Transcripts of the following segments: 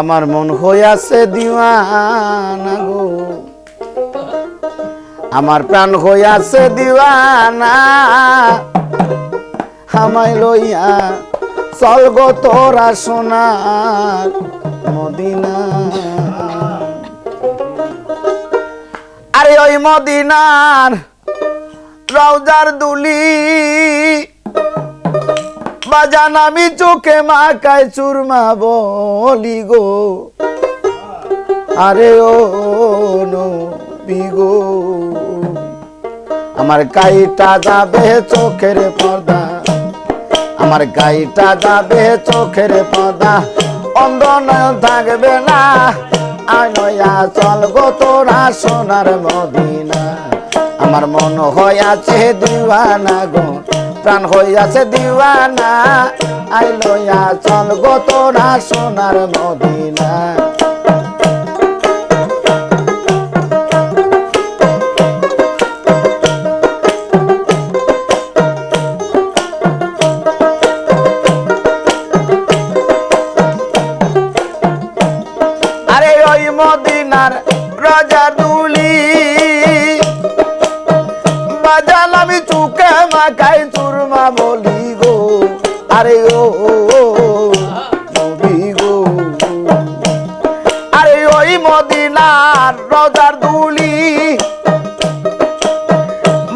আমার মন হইয়াছে দিওয়ানা গো, আমার প্রাণ হইয়াছে দিওয়ানা, আমায় লইয়া চল গো তোরা সোনার মদিনা। আরে ওই মদিনার রওজার দুলি বাজান আমি চোখে মাখায় চুরমা বলি গো, আরে ও নবী গো আমার গাইটা যাবে চোখের পর্দা, আমার গাইটা যাবে চোখের পর্দা, অন্ধ নয়ন থাকবে না, আয় নয়া চল গো তোরা সোনার মদিনা। আমার মন হইয়াছে দিওয়ানা গো, প্রাণ হইয়াছে দিওয়ানা, আই লইয়া চল গো তোরা সোনার মদিনা। আরে ওই মদিনার রাজা দুলি বাজান আমি চুকে মাখাই চুরমা বলি গো, আরে ও নবী গো আরে ওই মদিনার রাজার দুলি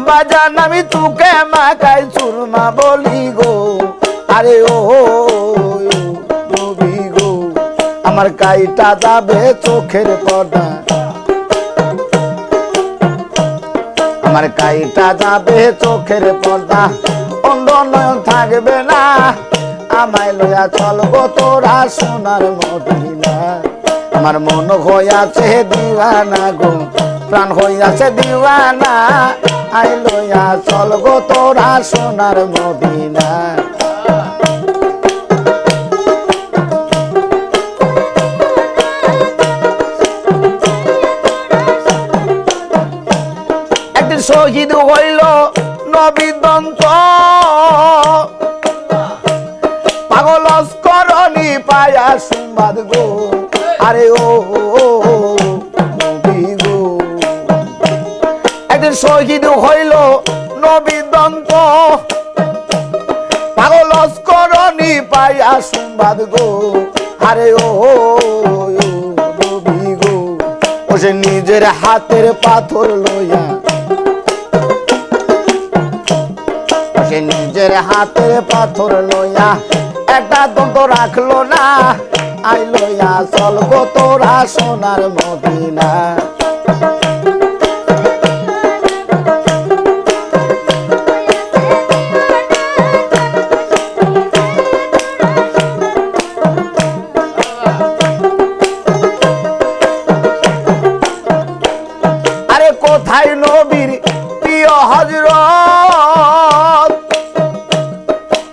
বাজান আমি চুকে মাখাই চুরমা বলি গো, আরে ও নবী গো আমার গাইটা যাবে চোখের পর্দা, আমার গাইটা যাবে চোখের পর্দা, অন্ধ নয়ন থাকবে না, আমায় লইয়া চল গো তোরা সোনার মদিনা। আমার মন হইয়াছে দিওয়ানা গো, প্রাণ হইয়াছে দিওয়ানা, আই লইয়া চল গো তোরা সোনার মদিনা। শহীদ হইল নবী দন্ত পাগল করনি পায়া সংবাদ গো, আরে ও নবী গো একদিন শহীদ হইল নবী দন্ত পাগল করনি পায়া সংবাদ গো, আরে ও নবী গো ও সে নিজের হাতের পাথর লইয়া, সে নিজের হাতের পাথর লইয়া একটা দন্ত রাখলো না, আই লইয়া চল গো তোরা সোনার মদিনা। আরে কোথায় নবীর প্রিয় হযরত,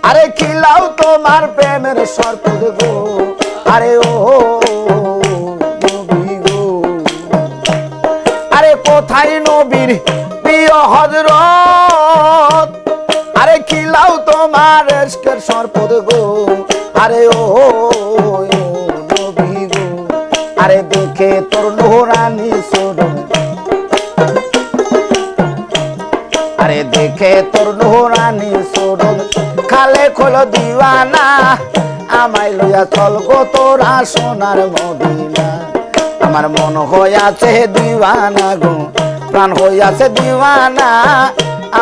আরে খিলাও তোমার প্রেমের শর্ত গো, আরে ও নবী গো আরে কোথায় নবীর প্রিয় হযরত, আরে খিলাও তোমার ইশকের শর্ত গো, আরে ও নবী গো আরে দেখে তোর নুরানি সুরত, আরে দেখে তোর নুরানি সুরত খালে খোলো দিওয়ানা, আমায় লইয়া চল গো তোরা সোনার মদিনা। আমার মন হইয়াছে দিওয়ানা গো, প্রাণ হইয়াছে দিওয়ানা,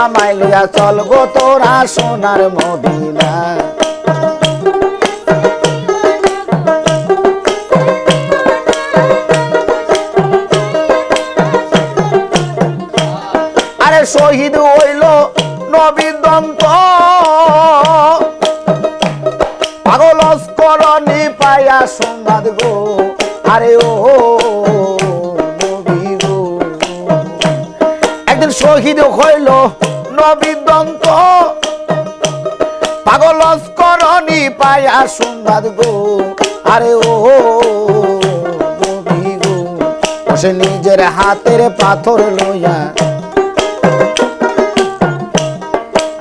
আমায় লইয়া চল গো তোরা সোনার মদিনা। আরে শহীদ হইল নবী দন্ত পাগল করনি পায়া সংবাদ গো, আরে ও নবী গো একদিন শহীদ হইল নবী দন্ত পাগল করনি পায়া সংবাদ গো, আরে ও নবী গো সে নিজের হাতের পাথর লইয়া,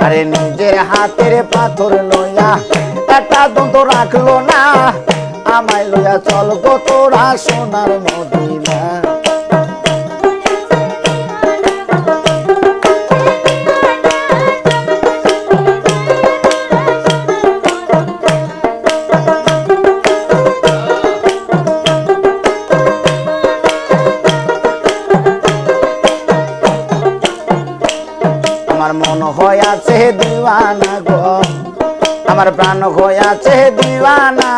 আরে নিজের হাতের পাথর লইয়া একটা দন্ত রাখলো না, আমায় লইয়া চল গো তোরা সোনার মদিনা। আমার মন হইয়াছে দিওয়ানা গো, আমার প্রাণ হইয়াছে দিওয়ানা,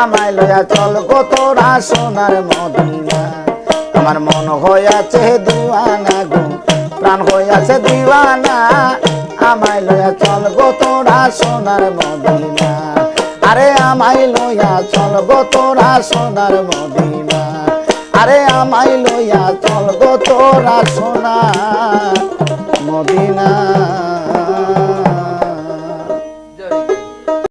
আমায় লইয়া চল গো তোরা সোনার মদিনা। আমার মন হইয়াছে দিওয়ানা গো, প্রাণ হইয়াছে দিওয়ানা, আমায় লইয়া চল গো তোরা সোনার মদিনা। আরে আমায় লইয়া চল গো তোরা সোনার মদিনা, আরে আমায় লইয়া চল গো তোরা সোনার মদিনা।